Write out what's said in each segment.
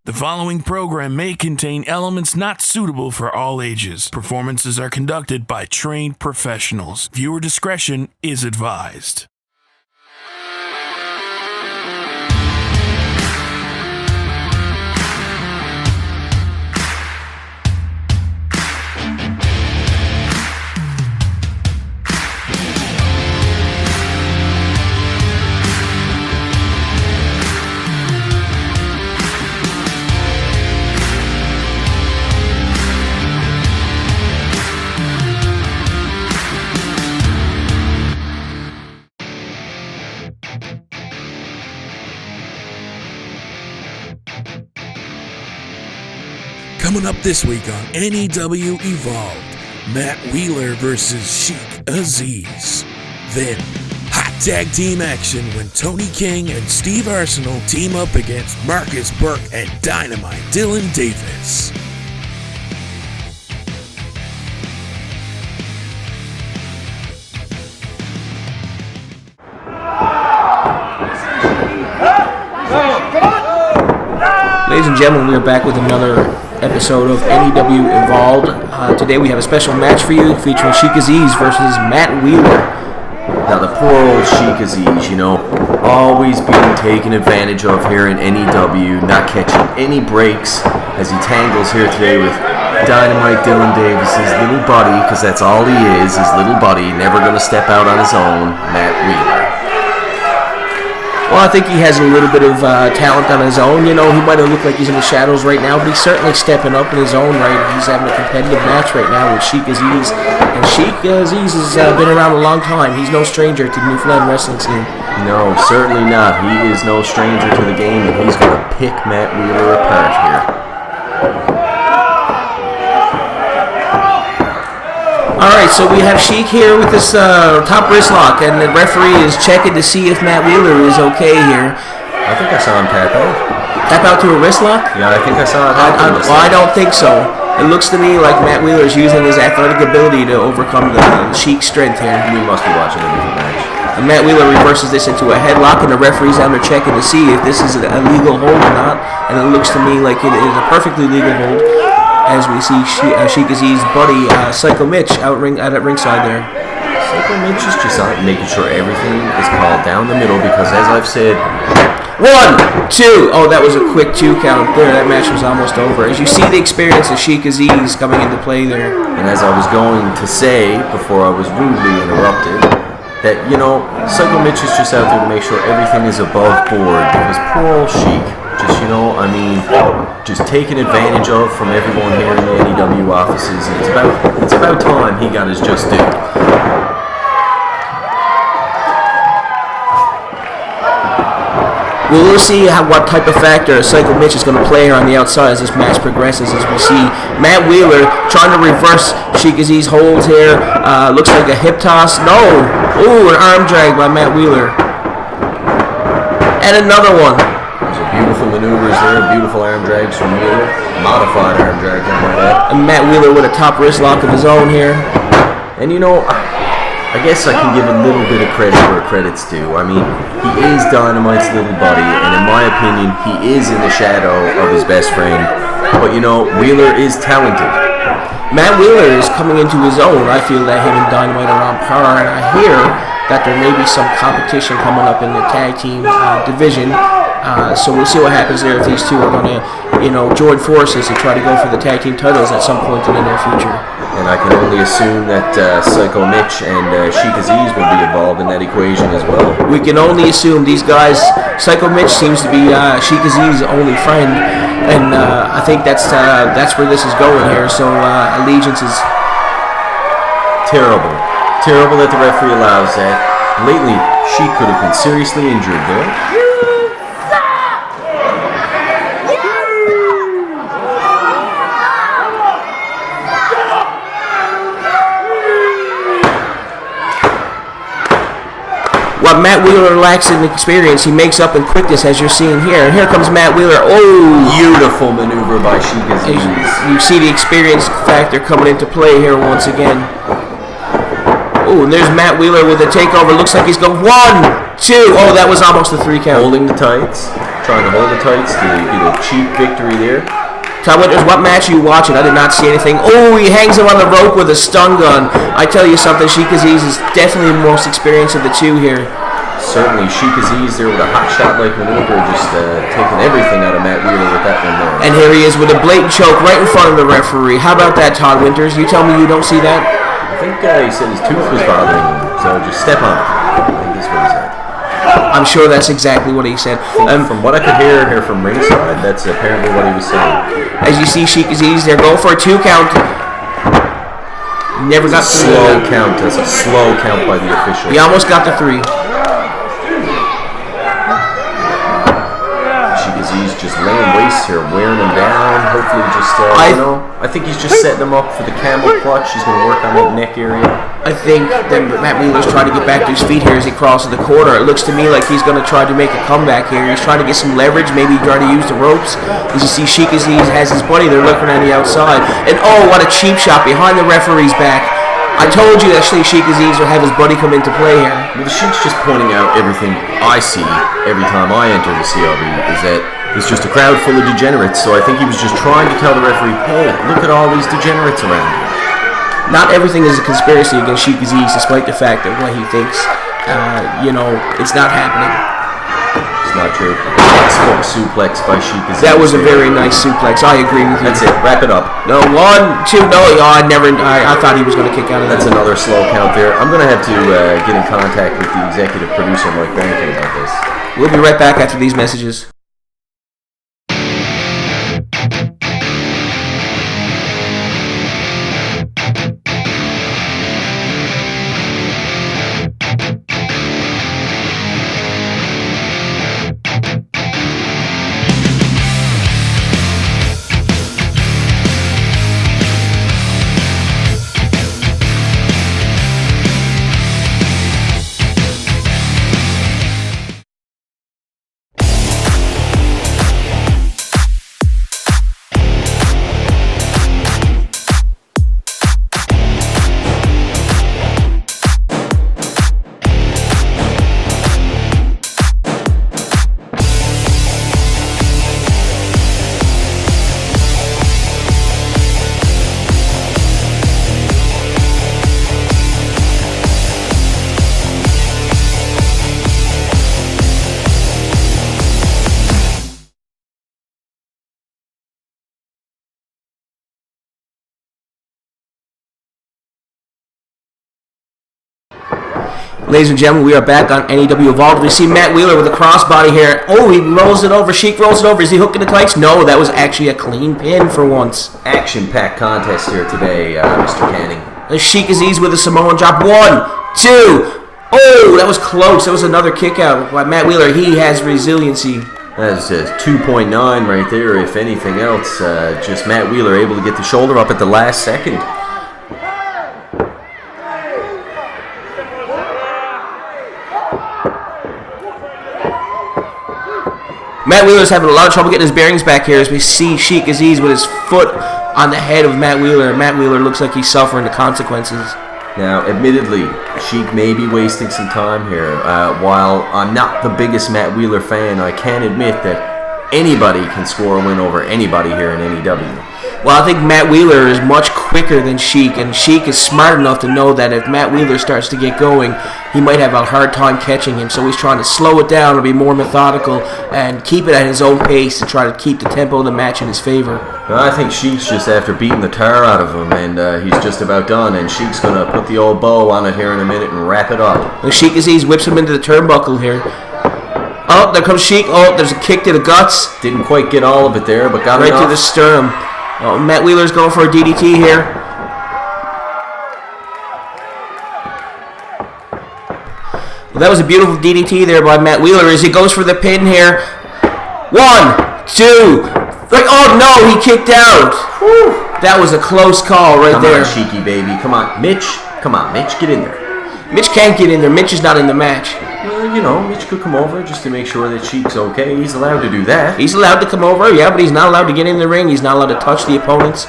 The following program may contain elements not suitable for all ages. Performances are conducted by trained professionals. Viewer discretion is advised. Coming up this week on NEW Evolved, Matt Wheeler versus Sheik Aziz. Then, hot tag team action when Tony King and Steve Arsenault team up against Markus Burke and Dynamite Dylan Davis. Ladies and gentlemen, we are back with another episode of NEW Evolved. Today we have a special match for you featuring Sheik Aziz versus Matt Wheeler. Now the poor old Sheik Aziz, always being taken advantage of here in NEW, not catching any breaks as he tangles here today with Dynamite Dylan Davis' little buddy, because that's all he is, his little buddy, never going to step out on his own, Matt Wheeler. Well, I think he has a little bit of talent on his own. He might have looked like he's in the shadows right now, but he's certainly stepping up in his own right. He's having a competitive match right now with Sheik Aziz. And Sheik Aziz has been around a long time. He's no stranger to the Newfoundland wrestling scene. No, certainly not. He is no stranger to the game, and he's going to pick Matt Wheeler apart here. Alright, so we have Sheik here with this top wrist lock, and the referee is checking to see if Matt Wheeler is okay here. I think I saw him tap out. Tap out to a wrist lock? Yeah, I think I saw it. I don't think so. It looks to me like Matt Wheeler is using his athletic ability to overcome the Sheik's strength here. We must be watching a different match. And Matt Wheeler reverses this into a headlock, and the referee's down there checking to see if this is a legal hold or not. And it looks to me like it is a perfectly legal hold, as we see Sheik Aziz's buddy, Psycho Mitch, at ringside there. Psycho Mitch is just making sure everything is called down the middle, because as I've said... 1, 2! Oh, that was a quick 2 count there. That match was almost over. As you see the experience of Sheik Aziz coming into play there. And as I was going to say, before I was rudely interrupted, that, Psycho Mitch is just out there to make sure everything is above board, because poor old Sheik, just taken advantage of from everyone here in the NEW offices, and it's about time he got his just due. Well, we'll see what type of factor Psycho Mitch is going to play here on the outside as this match progresses, as we see Matt Wheeler trying to reverse Sheik Aziz's holds here. Looks like a hip toss. No! Ooh, an arm drag by Matt Wheeler. And another one. Beautiful maneuvers there, beautiful arm drags from Wheeler. Modified arm drag, I might add. And Matt Wheeler with a top wrist lock of his own here. And I guess I can give a little bit of credit where credit's due. He is Dynamite's little buddy, and in my opinion, he is in the shadow of his best friend. But Wheeler is talented. Matt Wheeler is coming into his own. I feel that him and Dynamite are on par, and I hear that there may be some competition coming up in the tag team division. So we'll see what happens there if these two are going to, join forces to try to go for the tag team titles at some point in the near future. And I can only assume that Psycho Mitch and Sheik Aziz will be involved in that equation as well. We can only assume these guys. Psycho Mitch seems to be Sheik Aziz's only friend, and I think that's where this is going here. So allegiance is terrible. Terrible that the referee allows that. Lately, Sheik could have been seriously injured there. What Matt Wheeler lacks in experience, he makes up in quickness, as you're seeing here. And here comes Matt Wheeler. Oh! Beautiful maneuver by Sheik Aziz. You see the experience factor coming into play here once again. Oh, and there's Matt Wheeler with a takeover. Looks like he's going 1, 2. Oh, that was almost a 3 count. Holding the tights. trying to hold the tights to get a cheap victory there. Todd Winters, what match are you watching? I did not see anything. Oh, he hangs him on the rope with a stun gun. I tell you something, Sheik Aziz is definitely the most experienced of the two here. Certainly, Sheik Aziz there with a hot shot-like maneuver, just taking everything out of Matt Wheeler with that one there. And here he is with a blatant choke right in front of the referee. How about that, Todd Winters? You tell me you don't see that? I think he said his tooth was bothering him, so just step on it. I think that's what he said. I'm sure that's exactly what he said. From what I could hear here from ringside, that's apparently what he was saying. As you see, Sheik Aziz, they're going for a 2 count. Never got the 3. Slow count. That's a slow count by the official. He almost got the 3. Sheik Aziz just laying waste here, wearing him down. Hopefully, just I think he's just setting him up for the camel clutch. He's going to work on that neck area. I think that Matt Wheeler's trying to get back to his feet here as he crosses the corner. It looks to me like he's going to try to make a comeback here. He's trying to get some leverage, maybe try to use the ropes. As you see, Sheik Aziz has his buddy. They're looking on the outside. And oh, what a cheap shot behind the referee's back. I told you that Sheik Aziz would have his buddy come into play here. Well, the Sheik's just pointing out everything I see every time I enter the CLB is that it's just a crowd full of degenerates. So I think he was just trying to tell the referee, hey, look at all these degenerates around here. Not everything is a conspiracy against Sheik Aziz, despite the fact that what he thinks, it's not happening. It's not true. Export suplex by Sheik Aziz. That was a very nice suplex. I agree with you. That's it. Wrap it up. No, 1, 2. No, I thought he was going to kick out of that. That's another slow count there. I'm going to have to get in contact with the executive producer, Mike Barrington, about this. We'll be right back after these messages. Ladies and gentlemen, we are back on NEW Evolved. We see Matt Wheeler with a crossbody here. Oh, he rolls it over. Sheik rolls it over. Is he hooking the tights? No, that was actually a clean pin for once. Action-packed contest here today, Mr. Canning. Sheik Aziz with a Samoan drop. 1, 2. Oh, that was close. That was another kick out by Matt Wheeler. He has resiliency. That's a 2.9 right there, if anything else. Just Matt Wheeler able to get the shoulder up at the last second. Matt Wheeler's having a lot of trouble getting his bearings back here as we see Sheik Aziz with his foot on the head of Matt Wheeler. Matt Wheeler looks like he's suffering the consequences. Now, admittedly, Sheik may be wasting some time here. While I'm not the biggest Matt Wheeler fan, I can admit that anybody can score a win over anybody here in NEW. Well, I think Matt Wheeler is much quicker than Sheik, and Sheik is smart enough to know that if Matt Wheeler starts to get going, he might have a hard time catching him. So he's trying to slow it down and be more methodical and keep it at his own pace to try to keep the tempo of the match in his favor. Well, I think Sheik's just after beating the tar out of him, and he's just about done. And Sheik's going to put the old bow on it here in a minute and wrap it up. And Sheik Aziz whips him into the turnbuckle here. Oh, there comes Sheik. Oh, there's a kick to the guts. Didn't quite get all of it there, but got right enough. To the sternum. Oh, Matt Wheeler's going for a DDT here. Well, that was a beautiful DDT there by Matt Wheeler as he goes for the pin here. 1, 2. Oh no, he kicked out. Whew. That was a close call right there. Come on, Sheiky baby. Come on, Mitch. Come on, Mitch, get in there. Mitch can't get in there. Mitch is not in the match. Well, Mitch could come over just to make sure that Sheik's okay. He's allowed to do that. He's allowed to come over, yeah, but he's not allowed to get in the ring. He's not allowed to touch the opponents.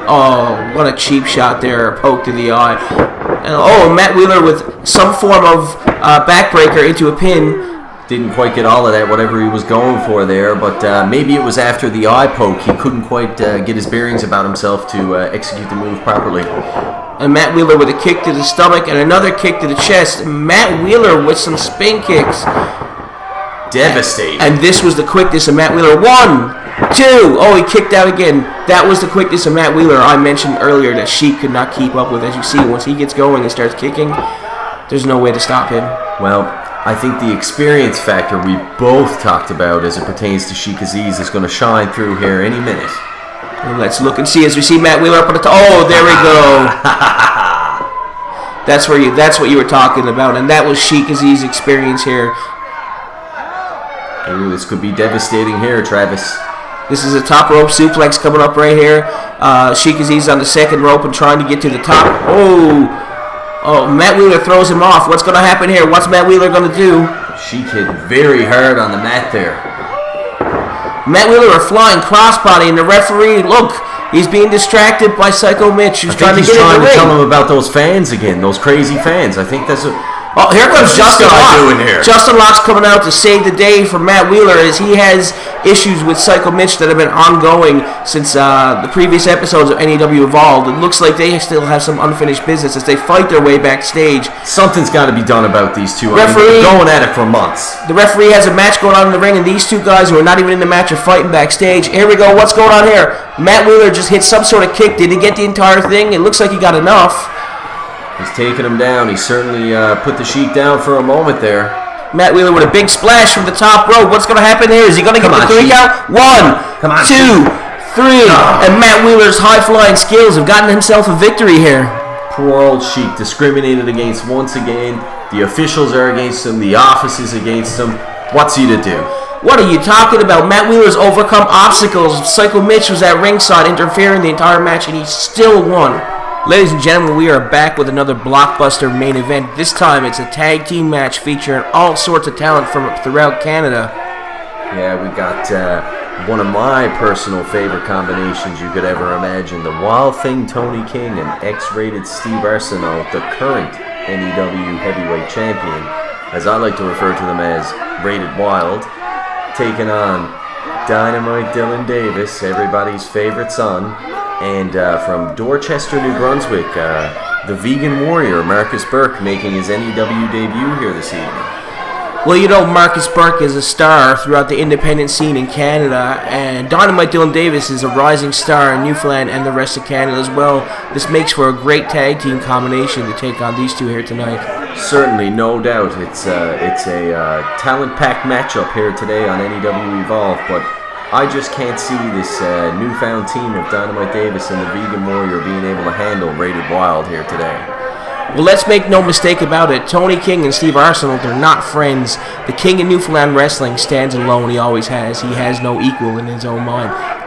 Oh, what a cheap shot there. A poke to the eye. And, Matt Wheeler with some form of backbreaker into a pin. didn't quite get all of that, whatever he was going for there, but maybe it was after the eye poke. He couldn't quite get his bearings about himself to execute the move properly. And Matt Wheeler with a kick to the stomach and another kick to the chest. Matt Wheeler with some spin kicks. Devastating. And this was the quickness of Matt Wheeler. 1, 2. Oh, he kicked out again. That was the quickness of Matt Wheeler I mentioned earlier that Sheik could not keep up with. As you see, once he gets going and starts kicking, there's no way to stop him. Well, I think the experience factor we both talked about as it pertains to Sheik Aziz is going to shine through here any minute. And let's look and see as we see Matt Wheeler up on the top. Oh, there we go. That's what you were talking about, and that was Sheik Aziz's experience here. Ooh, this could be devastating here, Travis. This is a top rope suplex coming up right here. Sheik Aziz on the second rope and trying to get to the top. Oh, Matt Wheeler throws him off. What's going to happen here? What's Matt Wheeler going to do? Sheik hit very hard on the mat there. Matt Wheeler a flying crossbody, and the referee, look, he's being distracted by Psycho Mitch, who's trying to get in the ring. He's trying to tell him about those fans again, those crazy fans. I think that's Oh, here comes Justin Locke. Doing here? Justin Locke's coming out to save the day for Matt Wheeler as he has issues with Psycho Mitch that have been ongoing since the previous episodes of NEW Evolved. It looks like they still have some unfinished business as they fight their way backstage. Something's got to be done about these two. Referee, going at it for months. The referee has a match going on in the ring, and these two guys who are not even in the match are fighting backstage. Here we go. What's going on here? Matt Wheeler just hit some sort of kick. Did he get the entire thing? It looks like he got enough. He's taking him down. He certainly put the Sheik down for a moment there. Matt Wheeler with a big splash from the top rope. What's going to happen here? Is he going to get the 3 count? 1, 2, 3. And Matt Wheeler's high-flying skills have gotten himself a victory here. Poor old Sheik, discriminated against once again. The officials are against him. The office is against him. What's he to do? What are you talking about? Matt Wheeler's overcome obstacles. Psycho Mitch was at ringside interfering the entire match, and he still won. Ladies and gentlemen, we are back with another blockbuster main event. This time it's a tag team match featuring all sorts of talent from throughout Canada. Yeah, we got one of my personal favorite combinations you could ever imagine. The Wild Thing Tony King and X-Rated Steve Arsenault, the current NEW Heavyweight Champion, as I like to refer to them as Rated Wild, taking on Dynamite Dylan Davis, everybody's favorite son, and from Dorchester, New Brunswick, the Vegan Warrior, Markus Burke, making his NEW debut here this evening. Well, you know, Markus Burke is a star throughout the independent scene in Canada, and Dynamite Dylan Davis is a rising star in Newfoundland and the rest of Canada as well. This makes for a great tag team combination to take on these two here tonight. Certainly, no doubt. It's a talent-packed matchup here today on NEW Evolve, but I just can't see this newfound team of Dynamite Davis and the Vegan Warrior being able to handle Rated Wild here today. Well, let's make no mistake about it. Tony King and Steve Arsenault are not friends. The King of Newfoundland Wrestling stands alone. He always has. He has no equal in his own mind.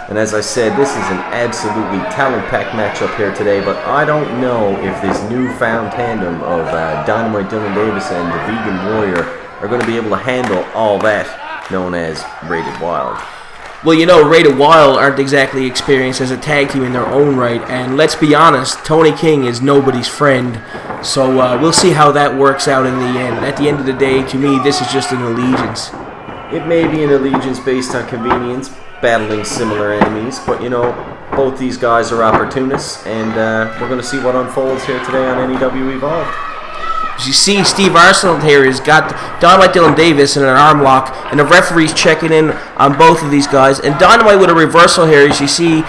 And as I said, this is an absolutely talent-packed matchup here today, but I don't know if this newfound tandem of Dynamite Dylan Davis and the Vegan Warrior are going to be able to handle all that known as Rated Wild. Well, you know, Rated Wild aren't exactly experienced as a tag team in their own right, and let's be honest, Tony King is nobody's friend, so we'll see how that works out in the end. At the end of the day, to me, this is just an allegiance. It may be an allegiance based on convenience, battling similar enemies, but you know, both these guys are opportunists, and we're going to see what unfolds here today on NEW Evolved. As you see, Steve Arsenault here has got Dynamite Dylan Davis in an arm lock, and the referee's checking in on both of these guys, and Dynamite with a reversal here, as you see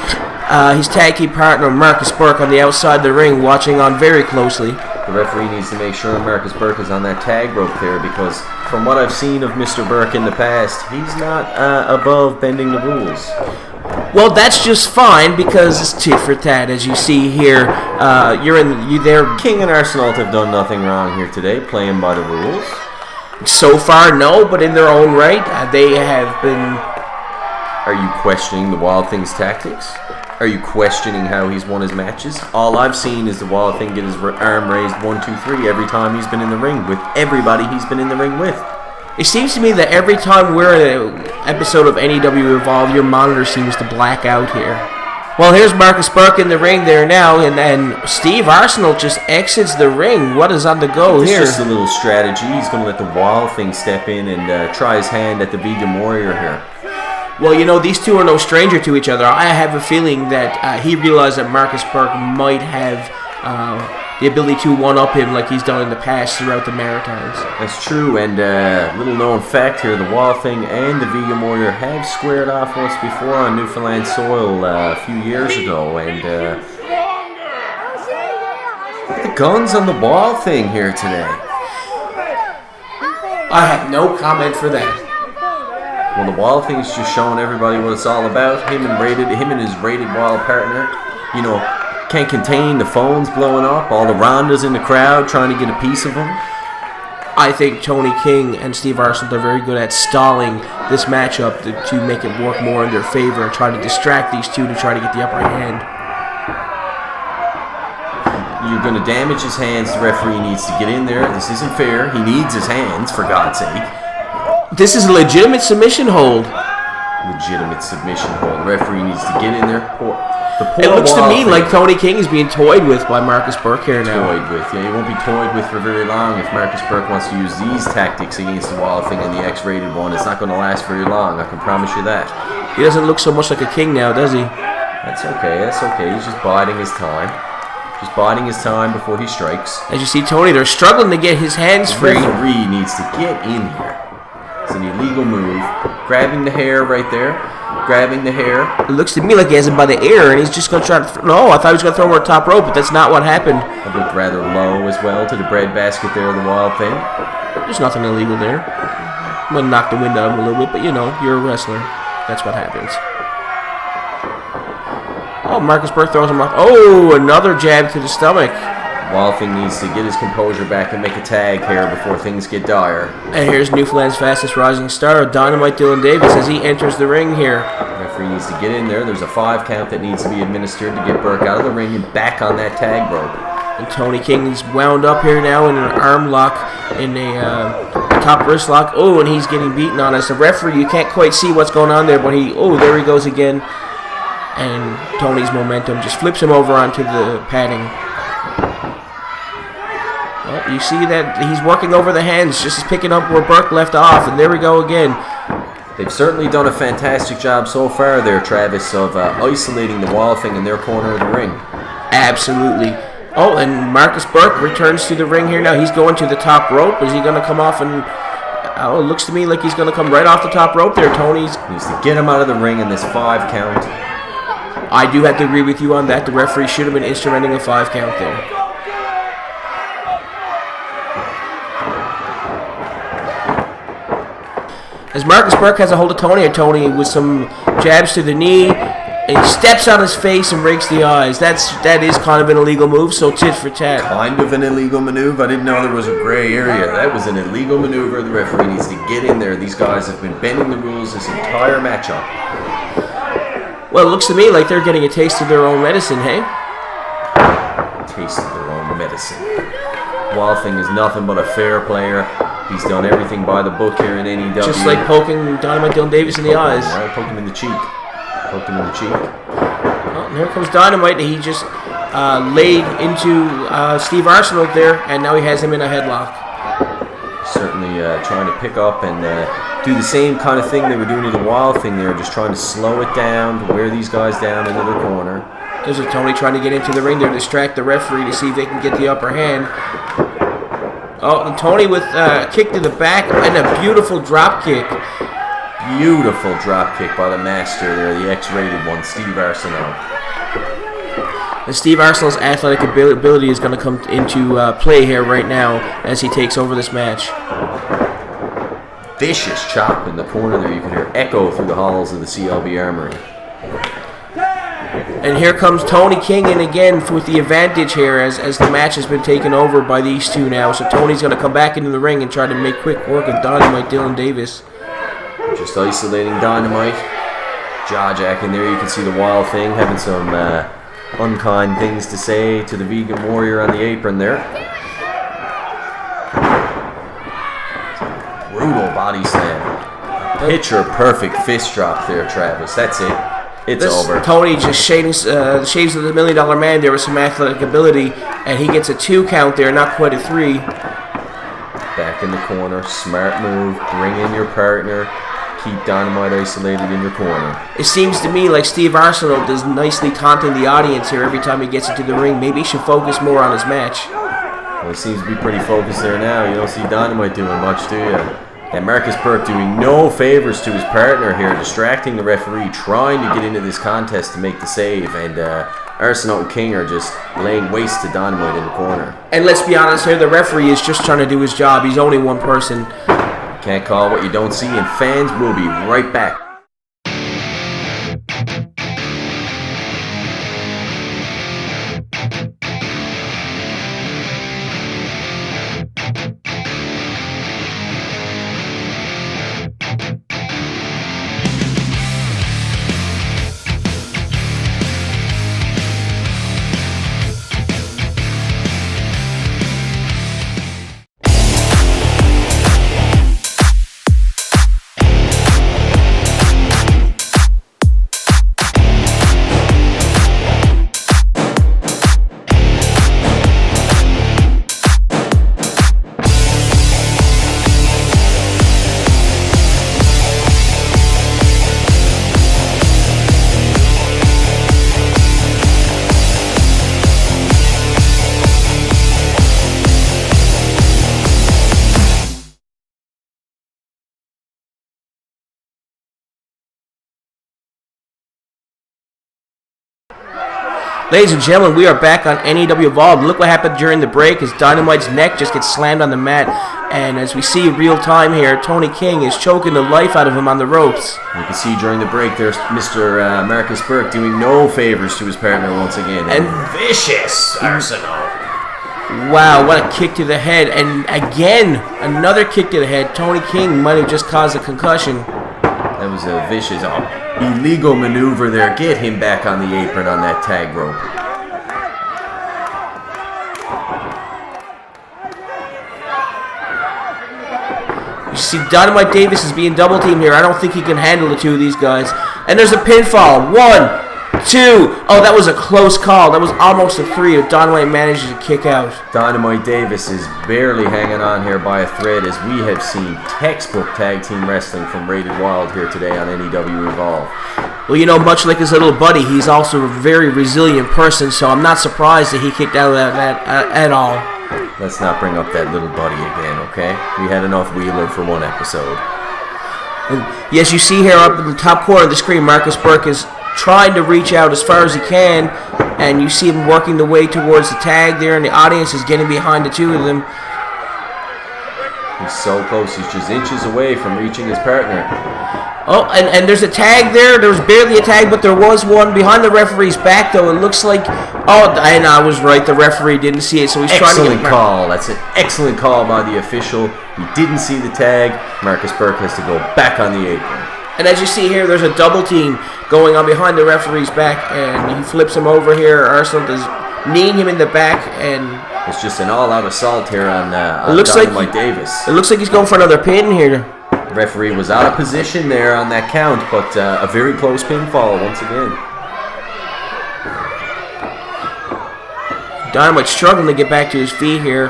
his tag team partner Markus Burke on the outside of the ring watching on very closely. The referee needs to make sure Markus Burke is on that tag rope there, because from what I've seen of Mr. Burke in the past, he's not above bending the rules. Well, that's just fine, because it's tit for tat, as you see here. You there. King and Arsenault have done nothing wrong here today, playing by the rules. So far, no, but in their own right, they have been. Are you questioning the Wild Thing's tactics? Are you questioning how he's won his matches? All I've seen is the Wild Thing get his arm raised 1, 2, 3 every time he's been in the ring with everybody he's been in the ring with. It seems to me that every time we're in an episode of NEW Evolve, your monitor seems to black out here. Well, here's Markus Burke in the ring there now, and then Steve Arsenault just exits the ring. What is on the go here? It's just a little strategy. He's going to let the Wild Thing step in and try his hand at the Vegan Warrior here. Well, you know, these two are no stranger to each other. I have a feeling that he realized that Markus Burke might have the ability to one-up him like he's done in the past throughout the Maritimes. That's true, and little known fact here, the Wild Thing and the Vegan Warrior have squared off once before on Newfoundland soil a few years ago, and the guns on the Wild Thing here today. I have no comment for that. Well, the Wild Thing's just showing everybody what it's all about. Him and his rated Wild partner, you know, can't contain the phones blowing up. All the Rondas in the crowd trying to get a piece of them. I think Tony King and Steve Arsenault are very good at stalling this matchup to make it work more in their favor and try to distract these two to try to get the upper hand. You're going to damage his hands. The referee needs to get in there. This isn't fair. He needs his hands, for God's sake. This is a legitimate submission hold. Legitimate submission hold. The referee needs to get in there. It looks to me like Tony King is being toyed with by Markus Burke here now. Toyed with, yeah. He won't be toyed with for very long. If Markus Burke wants to use these tactics against the Wild Thing and the X-rated one, it's not going to last very long. I can promise you that. He doesn't look so much like a king now, does he? That's okay. That's okay. He's just biding his time. Just biding his time before he strikes. As you see, Tony, they're struggling to get his hands free. The referee needs to get in here. It's an illegal move. Grabbing the hair right there. Grabbing the hair. It looks to me like he has him by the ear, and he's just going to try to... No, I thought he was going to throw him over the top rope, but that's not what happened. It looked rather low as well to the breadbasket there of the Wild Thing. There's nothing illegal there. I'm going to knock the wind out of him a little bit, but you know, you're a wrestler. That's what happens. Oh, Markus Burke throws him off. Oh, another jab to the stomach. Wild Thing needs to get his composure back and make a tag here before things get dire. And here's Newfoundland's fastest rising star, Dynamite Dylan Davis, as he enters the ring here. The referee needs to get in there. There's a 5 count that needs to be administered to get Burke out of the ring and back on that tag rope. And Tony King's wound up here now in an arm lock, in a top wrist lock. Oh, and he's getting beaten on. As the referee, you can't quite see what's going on there, but there he goes again. And Tony's momentum just flips him over onto the padding. Well, you see that he's working over the hands, just picking up where Burke left off, and there we go again. They've certainly done a fantastic job so far there, Travis, of isolating the Wild Thing in their corner of the ring. Absolutely. Oh, and Markus Burke returns to the ring here now. He's going to the top rope. Is he going to come off and... Oh, it looks to me like he's going to come right off the top rope there, Tony. Needs to get him out of the ring in this 5 count. I do have to agree with you on that. The referee should have been instrumenting a 5 count there. As Markus Burke has a hold of Tony, and Tony with some jabs to the knee, and he steps on his face and rakes the eyes. That is kind of an illegal move, so tit for tat. Kind of an illegal maneuver. I didn't know there was a gray area. That was an illegal maneuver. The referee needs to get in there. These guys have been bending the rules this entire matchup. Well, it looks to me like they're getting a taste of their own medicine, hey? Taste of their own medicine. Wild Thing is nothing but a fair player. He's done everything by the book here in NEW. Just like poking Dynamite Dylan Davis in the eyes. Right, poke him in the cheek. Poked him in the cheek. Oh, and here comes Dynamite. He just laid into Steve Arsenault there, and now he has him in a headlock. Certainly trying to pick up and do the same kind of thing they were doing to the Wild Thing. They were just trying to slow it down, to wear these guys down into their corner. There's a Tony trying to get into the ring there, distract the referee to see if they can get the upper hand. Oh, and Tony with a kick to the back and a beautiful drop kick. Beautiful drop kick by the master there, the X-rated one, Steve Arsenault. And Steve Arsenault's athletic ability is going to come into play here right now as he takes over this match. Vicious chop in the corner there. You can hear echo through the halls of the CLB Armory. And here comes Tony King in again with the advantage here as the match has been taken over by these two now. So Tony's going to come back into the ring and try to make quick work of Dynamite Dylan Davis. Just isolating Dynamite. Jaw-jacking there. You can see the Wild Thing having some unkind things to say to the Vegan Warrior on the apron there. brutal body slam. Picture perfect fist drop there, Travis. That's it. It's over. Tony just shaves of the $1 Million Man there with some athletic ability, and he gets a 2 count there, not quite a 3. Back in the corner. Smart move. Bring in your partner. Keep Dynamite isolated in your corner. It seems to me like Steve Arsenault is nicely taunting the audience here every time he gets into the ring. Maybe he should focus more on his match. Well, he seems to be pretty focused there now. You don't see Dynamite doing much, do you? And Markus Burke doing no favors to his partner here, distracting the referee, trying to get into this contest to make the save, and Arsenault and King are just laying waste to Dynamite in the corner. And let's be honest here, the referee is just trying to do his job. He's only one person. Can't call what you don't see, and fans will be right back. Ladies and gentlemen, we are back on NEW Evolved. Look what happened during the break as Dynamite's neck just gets slammed on the mat. And as we see real time here, Tony King is choking the life out of him on the ropes. You can see during the break there's Mr. Markus Burke doing no favors to his partner once again. And vicious Arsenault. Wow, what a kick to the head. And again, another kick to the head. Tony King might have just caused a concussion. That was a vicious, illegal maneuver there. Get him back on the apron on that tag rope. You see, Dynamite Davis is being double teamed here. I don't think he can handle the two of these guys. And there's a pinfall. 1, 2. Oh, that was a close call. That was almost a 3 if Dynamite manages to kick out. Dynamite Davis is barely hanging on here by a thread, as we have seen textbook tag team wrestling from Rated Wild here today on NEW Evolve. Well, you know, much like his little buddy, he's also a very resilient person, so I'm not surprised that he kicked out of that at all. Let's not bring up that little buddy again, okay? We had enough Wheeler for one episode. And yes, you see here up in the top corner of the screen, Markus Burke is trying to reach out as far as he can, and you see him working the way towards the tag there, and the audience is getting behind the two of them. He's so close, he's just inches away from reaching his partner. Oh, and there's a tag there. There was barely a tag, but there was one behind the referee's back, though. It looks like... Oh, and I was right. The referee didn't see it, so he's trying to get... Excellent call. That's an excellent call by the official. He didn't see the tag. Markus Burke has to go back on the apron. And as you see here, there's a double team going on behind the referee's back, and he flips him over here. Arsenault is kneeing him in the back, and... It's just an all-out assault here on Dynamite Davis. It looks like he's going for another pin here. The referee was out of position there on that count, but a very close pinfall once again. Dynamite struggling to get back to his feet here,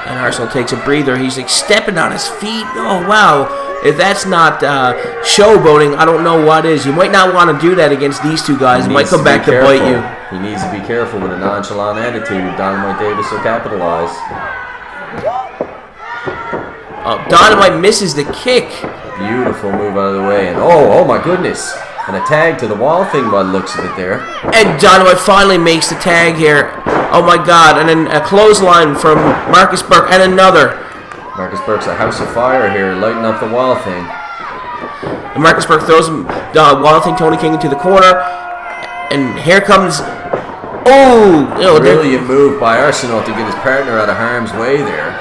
and Arsenault takes a breather. He's like stepping on his feet. Oh, wow. If that's not showboating, I don't know what is. You might not want to do that against these two guys. It might come back to bite you. He needs to be careful with a nonchalant attitude. Dynamite Davis will capitalize. Dynamite misses the kick. Beautiful move out of the way. And oh my goodness. And a tag to the wall thing by the looks of it there. And Dynamite finally makes the tag here. Oh my God. And then a clothesline from Markus Burke and another. Markus Burke's a house of fire here, lighting up the wall thing. And Markus Burke throws him, wall thing, Tony King into the corner. And here comes... Oh! Brilliant move by Arsenault to get his partner out of harm's way there.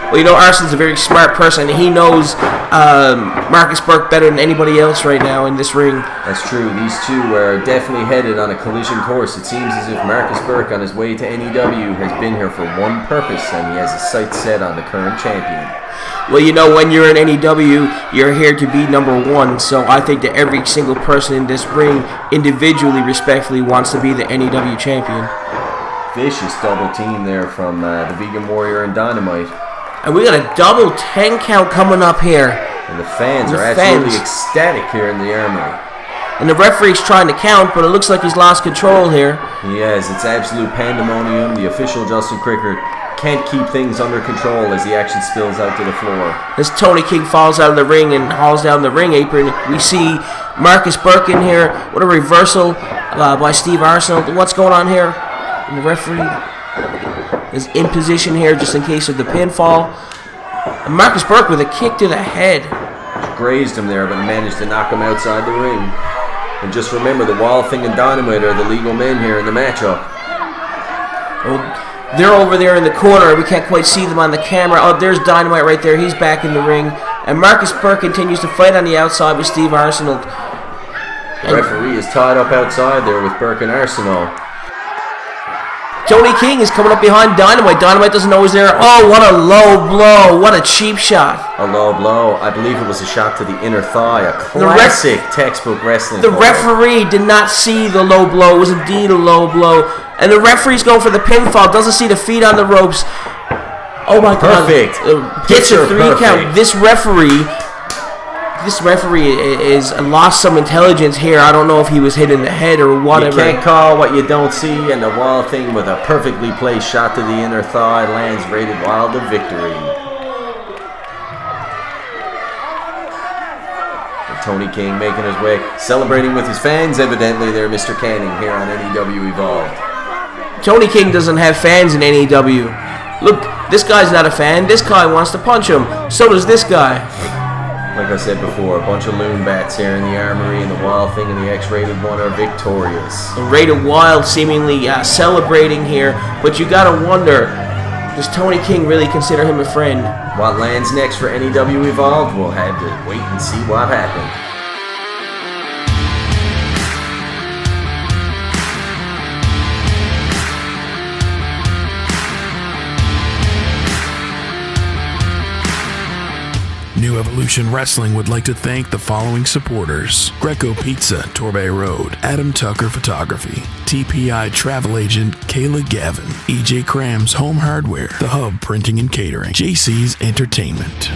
Well, you know, Arsenault's a very smart person. He knows Markus Burke better than anybody else right now in this ring. That's true. These two are definitely headed on a collision course. It seems as if Markus Burke on his way to NEW has been here for one purpose, and he has his sights set on the current champion. Well, you know, when you're in NEW, you're here to be number one. So I think that every single person in this ring individually, respectfully, wants to be the NEW champion. Vicious double team there from the Vegan Warrior and Dynamite. And we got a double 10 count coming up here. And the fans are absolutely ecstatic here in the Armory. And the referee's trying to count, but it looks like he's lost control here. He has. It's absolute pandemonium. The official, Justin Cricker, can't keep things under control as the action spills out to the floor. As Tony King falls out of the ring and hauls down the ring apron, we see Markus Burke in here. What a reversal by Steve Arsenault. What's going on here? And the referee is in position here just in case of the pinfall. And Markus Burke with a kick to the head. Grazed him there, but managed to knock him outside the ring. And just remember, the Wild Thing and Dynamite are the legal men here in the matchup. Well, they're over there in the corner. We can't quite see them on the camera. Oh, there's Dynamite right there. He's back in the ring. And Markus Burke continues to fight on the outside with Steve Arsenault. The referee is tied up outside there with Burke and Arsenault. Tony King is coming up behind Dynamite. Dynamite doesn't know he's there. Oh, what a low blow. What a cheap shot. A low blow. I believe it was a shot to the inner thigh. A classic textbook wrestling. The referee did not see the low blow. It was indeed a low blow. And the referee's going for the pinfall. Doesn't see the feet on the ropes. Oh my God. Perfect. Gets a 3 count. This referee is lost some intelligence here. I don't know if he was hit in the head or whatever. You can't call what you don't see, and the Wild Thing with a perfectly placed shot to the inner thigh lands Rated Wild to victory. And Tony King making his way, celebrating with his fans, evidently there, Mr. Canning here on NEW Evolved. Tony King doesn't have fans in NEW. Look, this guy's not a fan. This guy wants to punch him. So does this guy. Like I said before, a bunch of loon bats here in the Armory, and the Wild Thing and the X-Rated One are victorious. The Rated Wild seemingly celebrating here, but you gotta wonder, does Tony King really consider him a friend? What lands next for NEW Evolved? We'll have to wait and see what happens. New Evolution Wrestling would like to thank the following supporters: Greco Pizza, Torbay Road; Adam Tucker Photography; TPI Travel Agent Kayla Gavin; EJ Cram's Home Hardware; The Hub Printing and Catering; JC's Entertainment.